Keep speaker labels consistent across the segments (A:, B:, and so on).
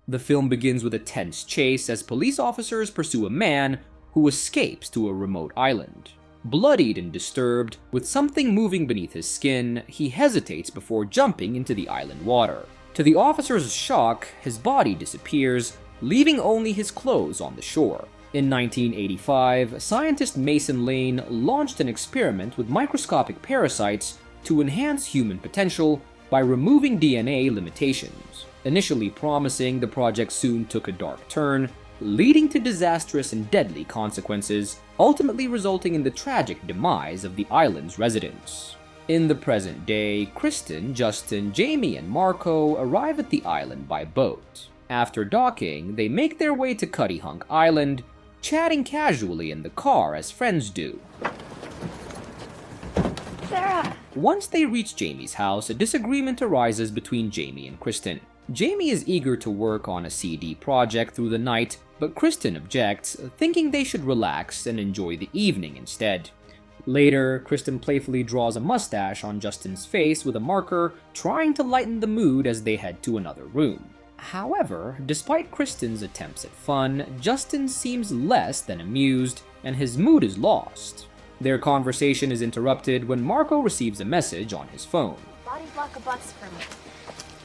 A: The film begins with a tense chase as police officers pursue a man who escapes to a remote island. Bloodied and disturbed, with something moving beneath his skin, he hesitates before jumping into the island water. To the officer's shock, his body disappears, leaving only his clothes on the shore. In 1985, scientist Mason Lane launched an experiment with microscopic parasites to enhance human potential by removing DNA limitations. Initially promising, the project soon took a dark turn, leading to disastrous and deadly consequences, ultimately resulting in the tragic demise of the island's residents. In the present day, Kristen, Justin, Jamie, and Marco arrive at the island by boat. After docking, they make their way to Cuttyhunk Island, chatting casually in the car as friends do.
B: Sarah!
A: Once they reach Jamie's house, a disagreement arises between Jamie and Kristen. Jamie is eager to work on a CD project through the night, but Kristen objects, thinking they should relax and enjoy the evening instead. Later, Kristen playfully draws a mustache on Justin's face with a marker, trying to lighten the mood as they head to another room. However, despite Kristen's attempts at fun, Justin seems less than amused, and his mood is lost. Their conversation is interrupted when Marco receives a message on his phone.
B: Body block a bus for me.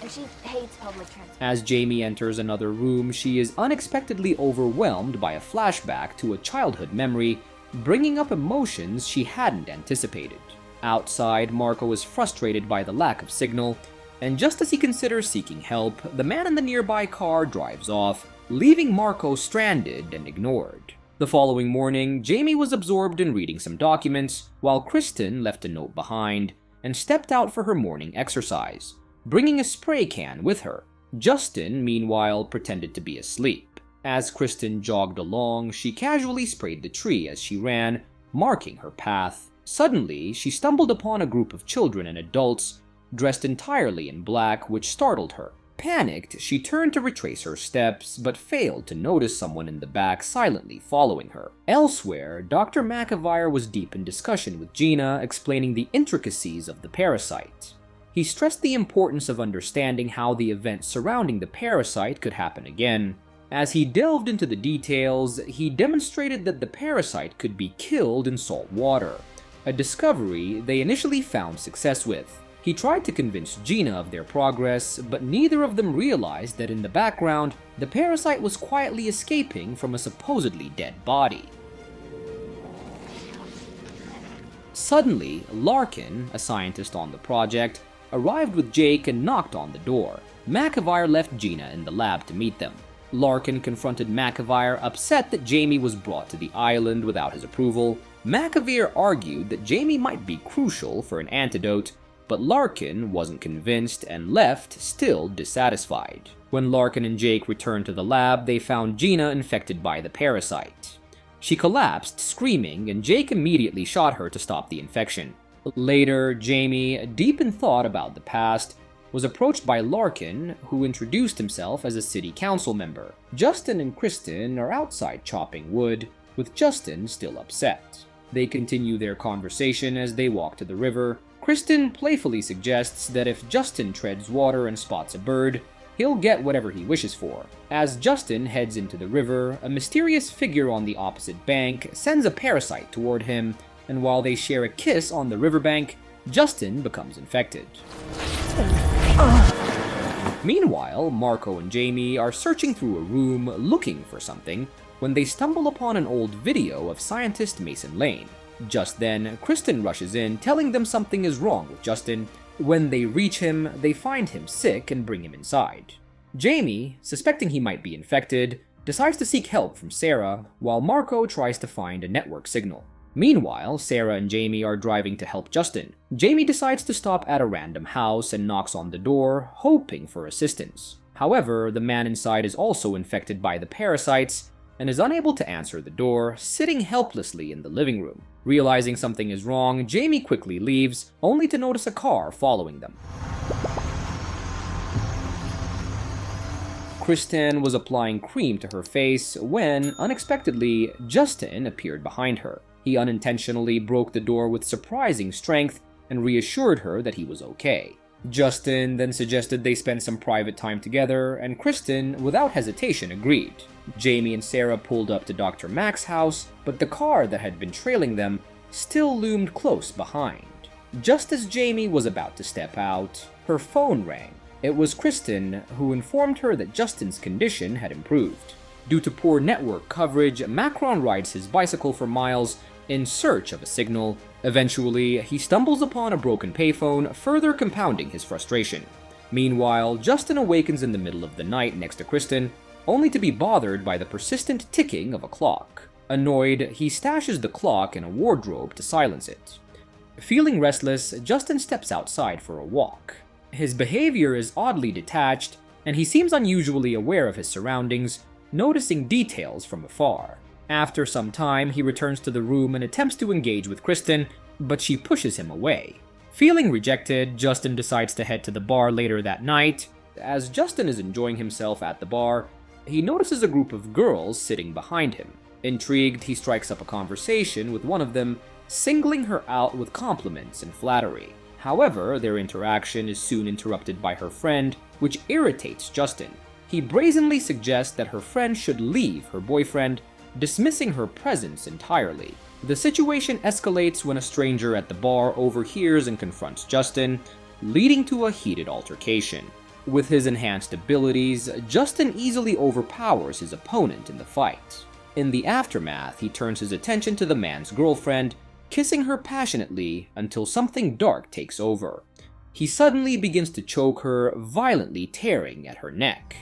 B: And she hates public transport.
A: As Jamie enters another room, she is unexpectedly overwhelmed by a flashback to a childhood memory, bringing up emotions she hadn't anticipated. Outside, Marco is frustrated by the lack of signal, and just as he considers seeking help, the man in the nearby car drives off, leaving Marco stranded and ignored. The following morning, Jamie was absorbed in reading some documents, while Kristen left a note behind and stepped out for her morning exercise, bringing a spray can with her. Justin, meanwhile, pretended to be asleep. As Kristen jogged along, she casually sprayed the tree as she ran, marking her path. Suddenly, she stumbled upon a group of children and adults dressed entirely in black, which startled her. Panicked, she turned to retrace her steps, but failed to notice someone in the back silently following her. Elsewhere, Dr. McAvire was deep in discussion with Gina, explaining the intricacies of the parasite. He stressed the importance of understanding how the events surrounding the parasite could happen again. As he delved into the details, he demonstrated that the parasite could be killed in salt water, a discovery they initially found success with. He tried to convince Gina of their progress, but neither of them realized that in the background, the parasite was quietly escaping from a supposedly dead body. Suddenly, Larkin, a scientist on the project, arrived with Jake and knocked on the door. McAvire left Gina in the lab to meet them. Larkin confronted McAvire, upset that Jamie was brought to the island without his approval. McAvire argued that Jamie might be crucial for an antidote, but Larkin wasn't convinced and left, still dissatisfied. When Larkin and Jake returned to the lab, they found Gina infected by the parasite. She collapsed, screaming, and Jake immediately shot her to stop the infection. Later, Jamie, deep in thought about the past, was approached by Larkin, who introduced himself as a city council member. Justin and Kristen are outside chopping wood, with Justin still upset. They continue their conversation as they walk to the river. Kristen playfully suggests that if Justin treads water and spots a bird, he'll get whatever he wishes for. As Justin heads into the river, a mysterious figure on the opposite bank sends a parasite toward him, and while they share a kiss on the riverbank, Justin becomes infected. Meanwhile, Marco and Jamie are searching through a room looking for something when they stumble upon an old video of scientist Mason Lane. Just then, Kristen rushes in, telling them something is wrong with Justin. When they reach him, they find him sick and bring him inside. Jamie, suspecting he might be infected, decides to seek help from Sarah, while Marco tries to find a network signal. Meanwhile, Sarah and Jamie are driving to help Justin. Jamie decides to stop at a random house and knocks on the door, hoping for assistance. However, the man inside is also infected by the parasites and is unable to answer the door, sitting helplessly in the living room. Realizing something is wrong, Jamie quickly leaves, only to notice a car following them. Kristen was applying cream to her face when, unexpectedly, Justin appeared behind her. He unintentionally broke the door with surprising strength and reassured her that he was okay. Justin then suggested they spend some private time together, and Kristen, without hesitation, agreed. Jamie and Sarah pulled up to Dr. Mack's house, but the car that had been trailing them still loomed close behind. Just as Jamie was about to step out, her phone rang. It was Kristen, who informed her that Justin's condition had improved. Due to poor network coverage, Macron rides his bicycle for miles in search of a signal. Eventually, he stumbles upon a broken payphone, further compounding his frustration. Meanwhile, Justin awakens in the middle of the night next to Kristen, only to be bothered by the persistent ticking of a clock. Annoyed, he stashes the clock in a wardrobe to silence it. Feeling restless, Justin steps outside for a walk. His behavior is oddly detached, and he seems unusually aware of his surroundings, noticing details from afar. After some time, he returns to the room and attempts to engage with Kristen, but she pushes him away. Feeling rejected, Justin decides to head to the bar later that night. As Justin is enjoying himself at the bar, he notices a group of girls sitting behind him. Intrigued, he strikes up a conversation with one of them, singling her out with compliments and flattery. However, their interaction is soon interrupted by her friend, which irritates Justin. He brazenly suggests that her friend should leave her boyfriend, dismissing her presence entirely. The situation escalates when a stranger at the bar overhears and confronts Justin, leading to a heated altercation. With his enhanced abilities, Justin easily overpowers his opponent in the fight. In the aftermath, he turns his attention to the man's girlfriend, kissing her passionately until something dark takes over. He suddenly begins to choke her, violently tearing at her neck.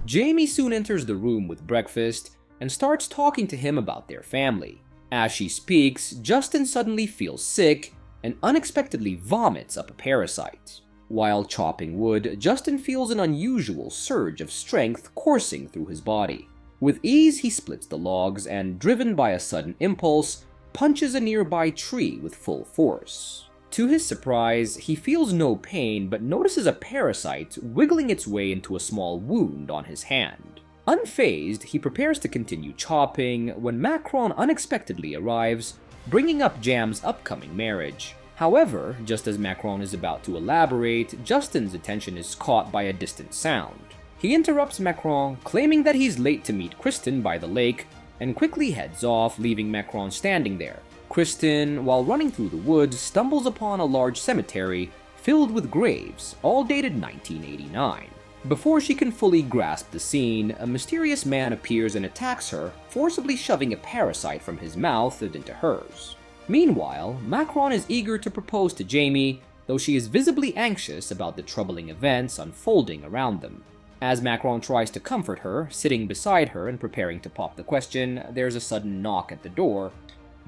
A: Jamie soon enters the room with breakfast and starts talking to him about their family. As she speaks, Justin suddenly feels sick and unexpectedly vomits up a parasite. While chopping wood, Justin feels an unusual surge of strength coursing through his body. With ease, he splits the logs and, driven by a sudden impulse, punches a nearby tree with full force. To his surprise, he feels no pain but notices a parasite wiggling its way into a small wound on his hand. Unfazed, he prepares to continue chopping when Macron unexpectedly arrives, bringing up Jam's upcoming marriage. However, just as Macron is about to elaborate, Justin's attention is caught by a distant sound. He interrupts Macron, claiming that he's late to meet Kristen by the lake, and quickly heads off, leaving Macron standing there. Kristen, while running through the woods, stumbles upon a large cemetery filled with graves, all dated 1989. Before she can fully grasp the scene, a mysterious man appears and attacks her, forcibly shoving a parasite from his mouth into hers. Meanwhile, Macron is eager to propose to Jamie, though she is visibly anxious about the troubling events unfolding around them. As Macron tries to comfort her, sitting beside her and preparing to pop the question, there's a sudden knock at the door.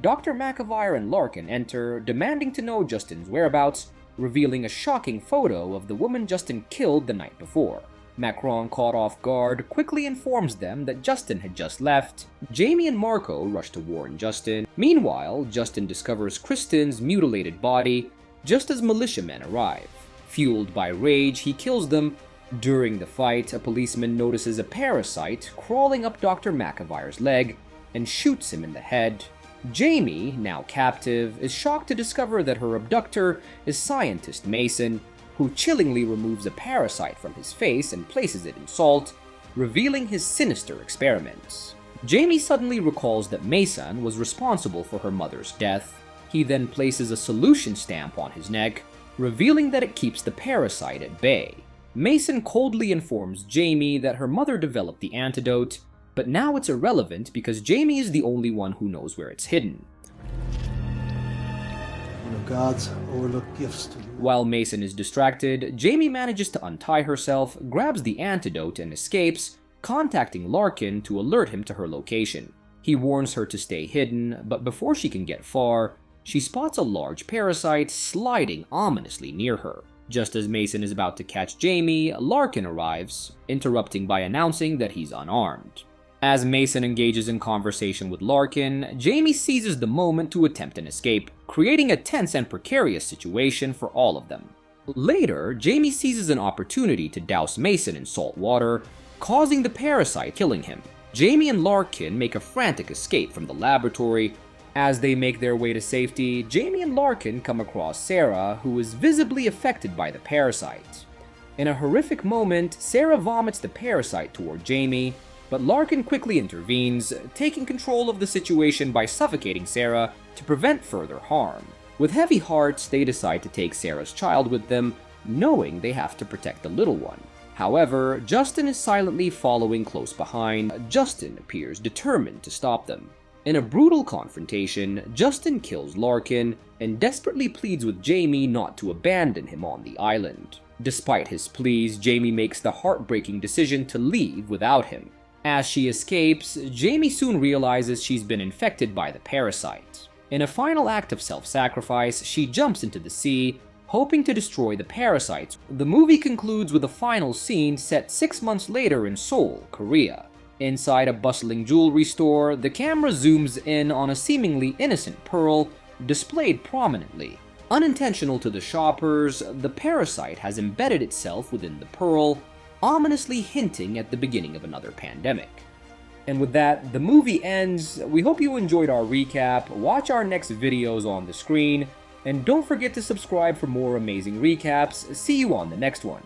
A: Dr. McAvire and Larkin enter, demanding to know Justin's whereabouts, revealing a shocking photo of the woman Justin killed the night before. Macron, caught off guard, quickly informs them that Justin had just left. Jamie and Marco rush to warn Justin. Meanwhile, Justin discovers Kristen's mutilated body just as militiamen arrive. Fueled by rage, he kills them. During the fight, a policeman notices a parasite crawling up Dr. McAvire's leg and shoots him in the head. Jamie, now captive, is shocked to discover that her abductor is scientist Mason, who chillingly removes a parasite from his face and places it in salt, revealing his sinister experiments. Jamie suddenly recalls that Mason was responsible for her mother's death. He then places a solution stamp on his neck, revealing that it keeps the parasite at bay. Mason coldly informs Jamie that her mother developed the antidote, but now it's irrelevant because Jamie is the only one who knows where it's hidden.
C: One of God's overlooked gifts to you.
A: While Mason is distracted, Jamie manages to untie herself, grabs the antidote, and escapes, contacting Larkin to alert him to her location. He warns her to stay hidden, but before she can get far, she spots a large parasite sliding ominously near her. Just as Mason is about to catch Jamie, Larkin arrives, interrupting by announcing that he's unarmed. As Mason engages in conversation with Larkin, Jamie seizes the moment to attempt an escape, creating a tense and precarious situation for all of them. Later, Jamie seizes an opportunity to douse Mason in salt water, causing the parasite killing him. Jamie and Larkin make a frantic escape from the laboratory. As they make their way to safety, Jamie and Larkin come across Sarah, who is visibly affected by the parasite. In a horrific moment, Sarah vomits the parasite toward Jamie, but Larkin quickly intervenes, taking control of the situation by suffocating Sarah to prevent further harm. With heavy hearts, they decide to take Sarah's child with them, knowing they have to protect the little one. However, Justin is silently following close behind. Justin appears determined to stop them. In a brutal confrontation, Justin kills Larkin and desperately pleads with Jamie not to abandon him on the island. Despite his pleas, Jamie makes the heartbreaking decision to leave without him. As she escapes, Jamie soon realizes she's been infected by the parasite. In a final act of self-sacrifice, she jumps into the sea, hoping to destroy the parasites. The movie concludes with a final scene set 6 months later in Seoul, Korea. Inside a bustling jewelry store, the camera zooms in on a seemingly innocent pearl displayed prominently. Unintentional to the shoppers, the parasite has embedded itself within the pearl, ominously hinting at the beginning of another pandemic. And with that, the movie ends. We hope you enjoyed our recap. Watch our next videos on the screen, and don't forget to subscribe for more amazing recaps. See you on the next one.